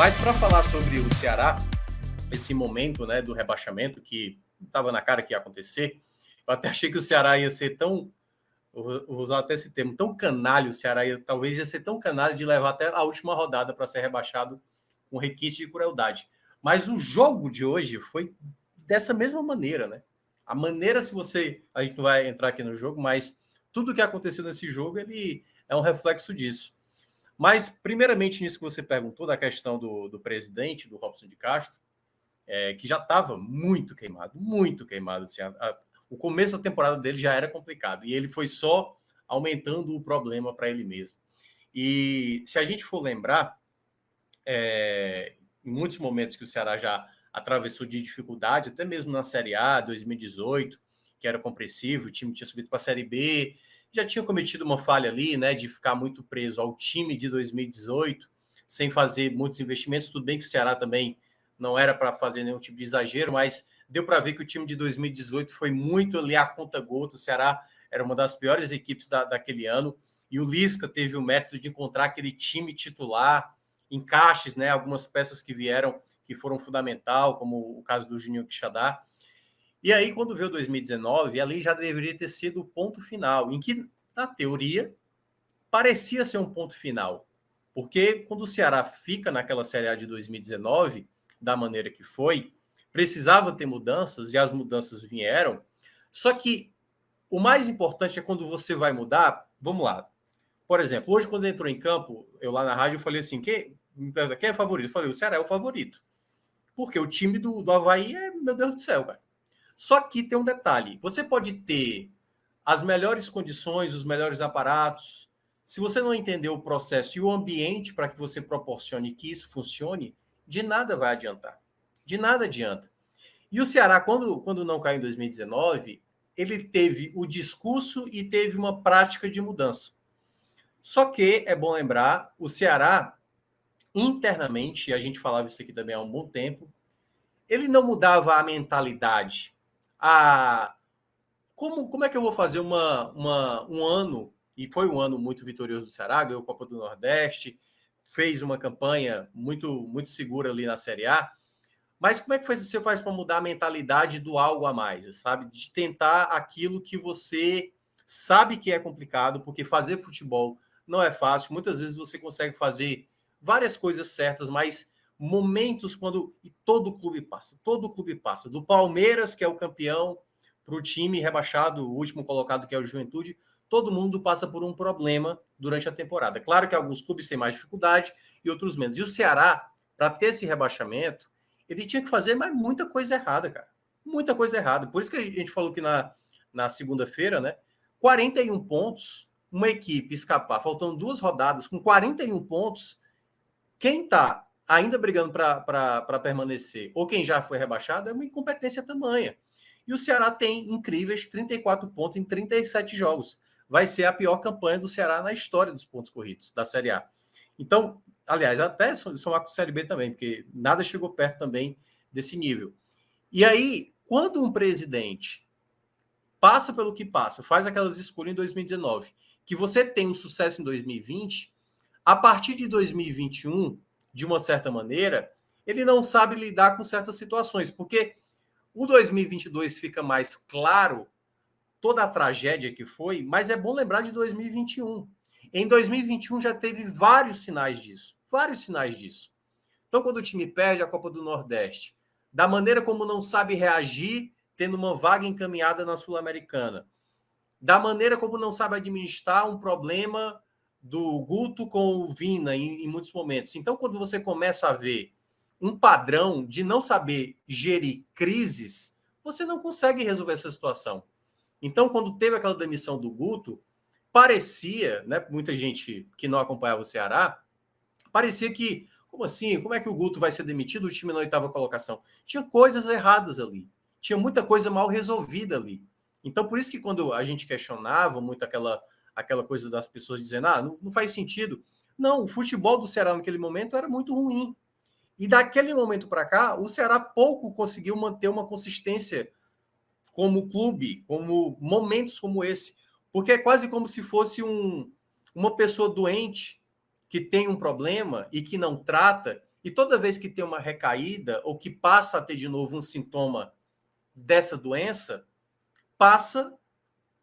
Mas para falar sobre o Ceará, esse momento, né, do rebaixamento que estava na cara que ia acontecer, eu até achei que o Ceará ia ser tão, vou usar até esse termo, tão canalho, o Ceará talvez ia ser tão canalho de levar até a última rodada para ser rebaixado com requinte de crueldade. Mas o jogo de hoje foi dessa mesma maneira, né? A maneira, a gente não vai entrar aqui no jogo, mas tudo que aconteceu nesse jogo, ele é um reflexo disso. Mas, primeiramente, nisso que você perguntou, da questão do presidente, do Robson de Castro, que já estava muito queimado. Assim, o começo da temporada dele já era complicado, e ele foi só aumentando o problema para ele mesmo. E se a gente for lembrar, em muitos momentos que o Ceará já atravessou de dificuldade, até mesmo na Série A, 2018, que era compreensivo, o time tinha subido para a Série B, já tinha cometido uma falha ali, né, de ficar muito preso ao time de 2018, sem fazer muitos investimentos. Tudo bem que o Ceará também não era para fazer nenhum tipo de exagero, mas deu para ver que o time de 2018 foi muito ali a conta-gota. O Ceará era uma das piores equipes daquele ano, e o Lisca teve o mérito de encontrar aquele time titular, encaixes, né, algumas peças que vieram, que foram fundamental, como o caso do Juninho Quixadá. E aí, quando veio 2019, ali já deveria ter sido o ponto final, em que, na teoria, parecia ser um ponto final. Porque quando o Ceará fica naquela Série A de 2019, da maneira que foi, precisava ter mudanças, e as mudanças vieram. Só que o mais importante é quando você vai mudar. Vamos lá. Por exemplo, hoje, quando entrou em campo, eu lá na rádio, eu falei assim, quem é favorito? Eu falei, o Ceará é o favorito. Porque o time do Avaí é, meu Deus do céu, cara. Só que tem um detalhe: você pode ter as melhores condições, os melhores aparatos. Se você não entender o processo e o ambiente para que você proporcione que isso funcione, de nada vai adiantar. De nada adianta. E o Ceará, quando não caiu em 2019, ele teve o discurso e teve uma prática de mudança. Só que, é bom lembrar, o Ceará, internamente, e a gente falava isso aqui também há um bom tempo, ele não mudava a mentalidade. Como é que eu vou fazer um ano, e foi um ano muito vitorioso do Ceará, ganhou a Copa do Nordeste, fez uma campanha muito segura ali na Série A, mas como é que você faz para mudar a mentalidade do algo a mais, sabe? De tentar aquilo que você sabe que é complicado, porque fazer futebol não é fácil. Muitas vezes você consegue fazer várias coisas certas, mas momentos quando... E todo clube passa. Do Palmeiras, que é o campeão, para o time rebaixado, o último colocado, que é o Juventude, todo mundo passa por um problema durante a temporada. Claro que alguns clubes têm mais dificuldade e outros menos. E o Ceará, para ter esse rebaixamento, ele tinha que fazer mais muita coisa errada, cara. Muita coisa errada. Por isso que a gente falou que na segunda-feira, né? 41 pontos, uma equipe escapar, faltando 2 rodadas, com 41 pontos, quem tá ainda brigando para permanecer, ou quem já foi rebaixado, é uma incompetência tamanha. E o Ceará tem incríveis 34 pontos em 37 jogos. Vai ser a pior campanha do Ceará na história dos pontos corridos da Série A. Então, aliás, até somar com a Série B também, porque nada chegou perto também desse nível. E aí, quando um presidente passa pelo que passa, faz aquelas escolhas em 2019, que você tem um sucesso em 2020, a partir de 2021, de uma certa maneira, ele não sabe lidar com certas situações, porque o 2022 fica mais claro toda a tragédia que foi, mas é bom lembrar de 2021. Em 2021 já teve vários sinais disso. Vários sinais disso. Então, quando o time perde a Copa do Nordeste, da maneira como não sabe reagir, tendo uma vaga encaminhada na Sul-Americana, da maneira como não sabe administrar um problema do Guto com o Vina em muitos momentos. Então, quando você começa a ver um padrão de não saber gerir crises, você não consegue resolver essa situação. Então, quando teve aquela demissão do Guto, parecia, né, muita gente que não acompanhava o Ceará, parecia que, como assim? Como é que o Guto vai ser demitido? O time na 8ª colocação. Tinha coisas erradas ali. Tinha muita coisa mal resolvida ali. Então, por isso que quando a gente questionava muito aquela coisa das pessoas dizendo, não faz sentido. Não, o futebol do Ceará naquele momento era muito ruim. E daquele momento para cá, o Ceará pouco conseguiu manter uma consistência como clube, como momentos como esse. Porque é quase como se fosse uma pessoa doente que tem um problema e que não trata, E toda vez que tem uma recaída, ou que passa a ter de novo um sintoma dessa doença, passa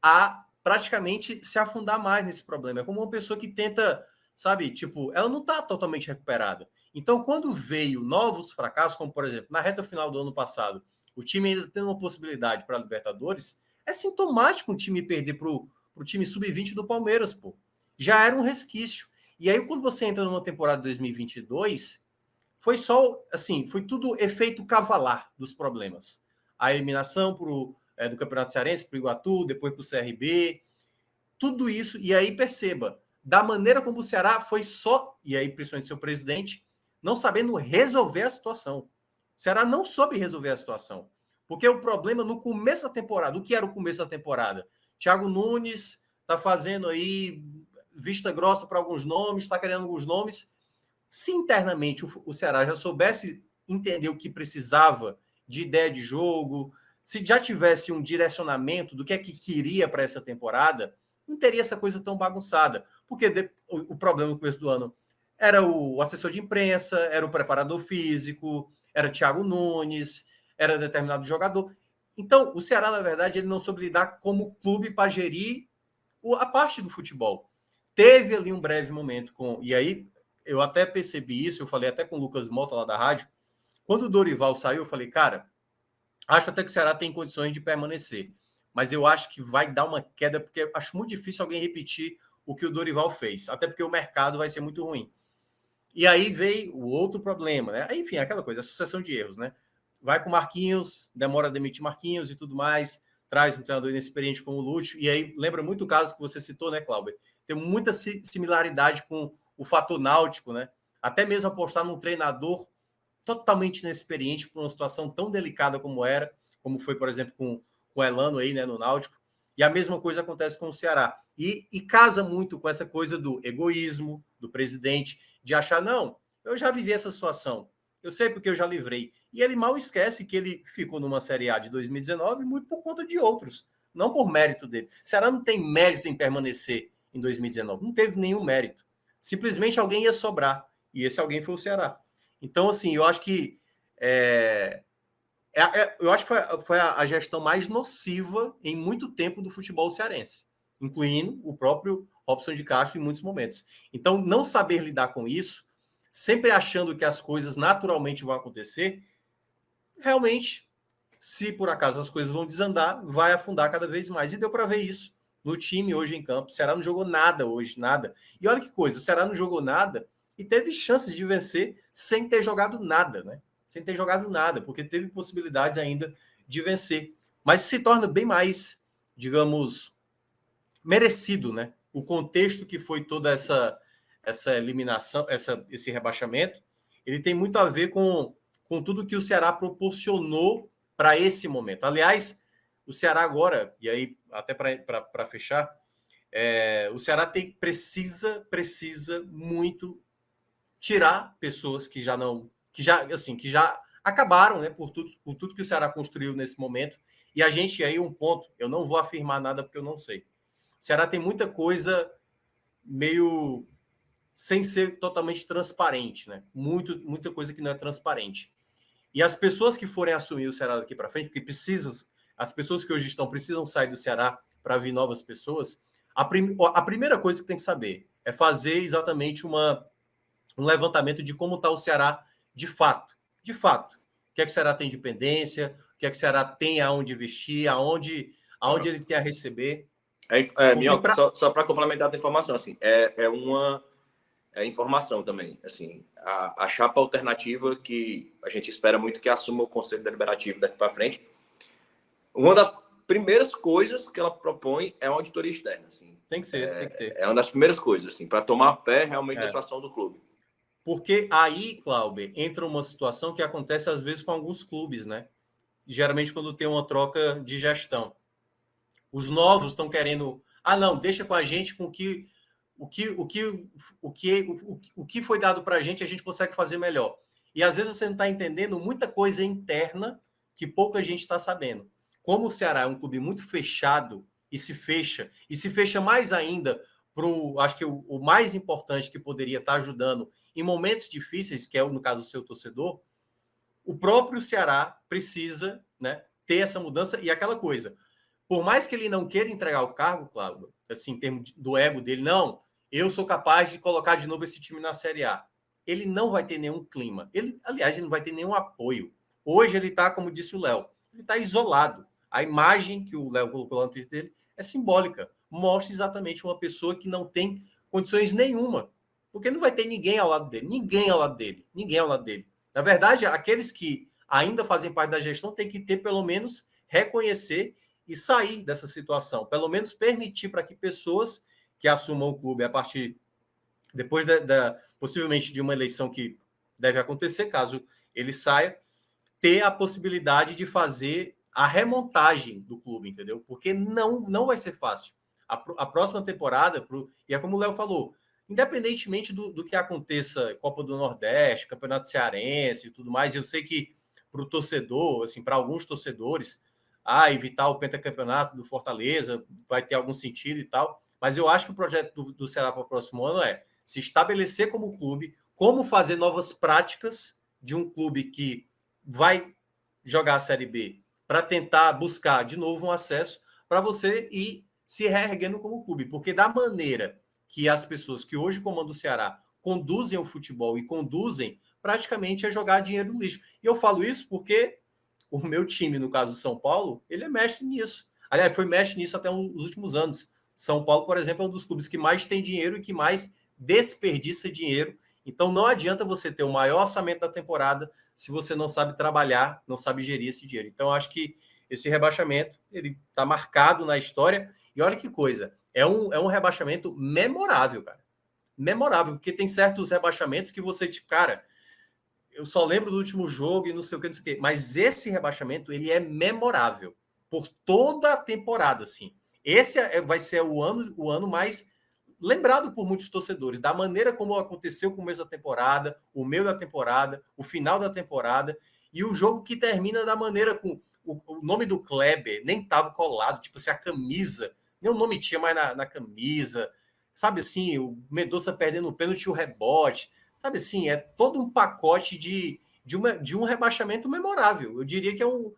a praticamente se afundar mais nesse problema. É como uma pessoa que tenta, sabe, tipo, ela não está totalmente recuperada. Então, quando veio novos fracassos, como por exemplo, na reta final do ano passado, o time ainda tendo uma possibilidade para a Libertadores, é sintomático um time perder para o time sub-20 do Palmeiras, pô. Já era um resquício. E aí, quando você entra numa temporada de 2022, foi só, assim, foi tudo efeito cavalar dos problemas. A eliminação do Campeonato Cearense para o Iguatu, depois para o CRB, tudo isso. E aí, perceba, da maneira como o Ceará foi só, e aí principalmente seu presidente, não sabendo resolver a situação. O Ceará não soube resolver a situação. Porque o problema no começo da temporada, o que era o começo da temporada? Thiago Nunes está fazendo aí vista grossa para alguns nomes, está querendo alguns nomes. Se internamente o Ceará já soubesse entender o que precisava de ideia de jogo, se já tivesse um direcionamento do que é que queria para essa temporada, não teria essa coisa tão bagunçada. Porque o problema no começo do ano era o assessor de imprensa, era o preparador físico, era Thiago Nunes, era determinado jogador. Então, o Ceará, na verdade, ele não soube lidar como clube para gerir a parte do futebol. Teve ali um breve momento com... E aí, eu até percebi isso, eu falei até com o Lucas Mota lá da rádio. Quando o Dorival saiu, eu falei, cara, acho até que o Ceará tem condições de permanecer. Mas eu acho que vai dar uma queda, porque acho muito difícil alguém repetir o que o Dorival fez. Até porque o mercado vai ser muito ruim. E aí veio o outro problema, né? Aí, enfim, aquela coisa, a sucessão de erros, né? Vai com Marquinhos, demora a demitir Marquinhos e tudo mais, traz um treinador inexperiente como o Lúcio, e aí lembra muito o caso que você citou, né, Cláudio? Tem muita similaridade com o fator náutico, né? Até mesmo apostar num treinador totalmente inexperiente para uma situação tão delicada como era, como foi, por exemplo, com o Elano aí, né, no Náutico. E a mesma coisa acontece com o Ceará. E casa muito com essa coisa do egoísmo do presidente, de achar, não, eu já vivi essa situação, eu sei porque eu já livrei. E ele mal esquece que ele ficou numa Série A de 2019 muito por conta de outros, não por mérito dele. O Ceará não tem mérito em permanecer em 2019, não teve nenhum mérito. Simplesmente alguém ia sobrar, e esse alguém foi o Ceará. Então, assim, eu acho que eu acho que foi a gestão mais nociva em muito tempo do futebol cearense, incluindo o próprio Robson de Castro em muitos momentos. Então, não saber lidar com isso, sempre achando que as coisas naturalmente vão acontecer, realmente, se por acaso as coisas vão desandar, vai afundar cada vez mais. E deu para ver isso no time hoje em campo. O Ceará não jogou nada hoje, nada. E olha que coisa, o Ceará não jogou nada e teve chances de vencer sem ter jogado nada, né? Sem ter jogado nada, porque teve possibilidades ainda de vencer. Mas se torna bem mais, digamos, merecido, né? O contexto que foi toda essa eliminação, esse rebaixamento, ele tem muito a ver com tudo que o Ceará proporcionou para esse momento. Aliás, o Ceará agora, e aí até para fechar, o Ceará precisa muito tirar pessoas que já não, que já acabaram, né, por tudo que o Ceará construiu nesse momento. E a gente aí um ponto, eu não vou afirmar nada porque eu não sei. O Ceará tem muita coisa meio sem ser totalmente transparente, né? Muita coisa que não é transparente. E as pessoas que forem assumir o Ceará daqui para frente, porque as pessoas que hoje estão precisam sair do Ceará para vir novas pessoas, a primeira coisa que tem que saber é fazer exatamente um levantamento de como está o Ceará de fato. De fato. O que é que o Ceará tem de pendência, o que é que o Ceará tem aonde investir, aonde ele tem a receber. Minhoca, só para complementar a informação, assim, uma informação também, assim, a chapa alternativa que a gente espera muito que assuma o Conselho Deliberativo daqui para frente, uma das primeiras coisas que ela propõe é uma auditoria externa, assim. Tem que ser, tem que ter. É uma das primeiras coisas, assim, para tomar pé realmente da situação do clube. Porque aí, Cláudio, entra uma situação que acontece às vezes com alguns clubes, né? Geralmente quando tem uma troca de gestão. Os novos estão querendo, não, deixa com a gente com o que foi dado para a gente consegue fazer melhor. E às vezes você não está entendendo muita coisa interna que pouca gente está sabendo. Como o Ceará é um clube muito fechado e se fecha mais ainda acho que o mais importante que poderia estar ajudando em momentos difíceis, que é no caso do seu torcedor, o próprio Ceará precisa, né, ter essa mudança e aquela coisa. Por mais que ele não queira entregar o cargo, Cláudio, assim, em termos do ego dele, não, eu sou capaz de colocar de novo esse time na Série A. Ele não vai ter nenhum clima. Aliás, ele não vai ter nenhum apoio. Hoje ele está, como disse o Léo, ele está isolado. A imagem que o Léo colocou lá no Twitter dele é simbólica. Mostra exatamente uma pessoa que não tem condições nenhuma. Porque não vai ter ninguém ao lado dele. Ninguém ao lado dele. Ninguém ao lado dele. Na verdade, aqueles que ainda fazem parte da gestão têm que ter, pelo menos, reconhecer e sair dessa situação. Pelo menos permitir para que pessoas que assumam o clube a partir, depois possivelmente de uma eleição que deve acontecer, caso ele saia, ter a possibilidade de fazer a remontagem do clube, entendeu? Porque não vai ser fácil. A próxima temporada, e é como o Léo falou, independentemente do que aconteça, Copa do Nordeste, Campeonato Cearense e tudo mais, eu sei que para o torcedor, assim, para alguns torcedores, evitar o pentacampeonato do Fortaleza vai ter algum sentido e tal, mas eu acho que o projeto do Ceará para o próximo ano é se estabelecer como clube, como fazer novas práticas de um clube que vai jogar a Série B para tentar buscar de novo um acesso para você ir se reerguendo como clube, porque da maneira que as pessoas que hoje comandam o Ceará conduzem o futebol e conduzem praticamente a jogar dinheiro no lixo. E eu falo isso porque o meu time, no caso do São Paulo, ele é mestre nisso. Aliás, foi mestre nisso até os últimos anos. São Paulo, por exemplo, é um dos clubes que mais tem dinheiro e que mais desperdiça dinheiro. Então, não adianta você ter o maior orçamento da temporada se você não sabe trabalhar, não sabe gerir esse dinheiro. Então, acho que esse rebaixamento ele está marcado na história. E olha que coisa, é um rebaixamento memorável, cara. Memorável, porque tem certos rebaixamentos que você, tipo, cara, eu só lembro do último jogo e não sei o que, não sei o que. Mas esse rebaixamento, ele é memorável por toda a temporada, assim. Esse vai ser o ano mais lembrado por muitos torcedores, da maneira como aconteceu o começo da temporada, o meio da temporada, o final da temporada, e o jogo que termina da maneira com o nome do Kleber nem estava colado, tipo assim, a camisa, nem o nome tinha mais na camisa, sabe assim, o Mendonça perdendo o pênalti e o rebote, sabe assim, é todo um pacote de um rebaixamento memorável. Eu diria que eu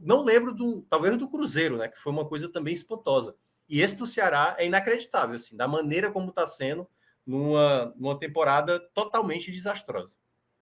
não lembro talvez do Cruzeiro, né, que foi uma coisa também espantosa. E esse do Ceará é inacreditável, assim, da maneira como está sendo numa temporada totalmente desastrosa.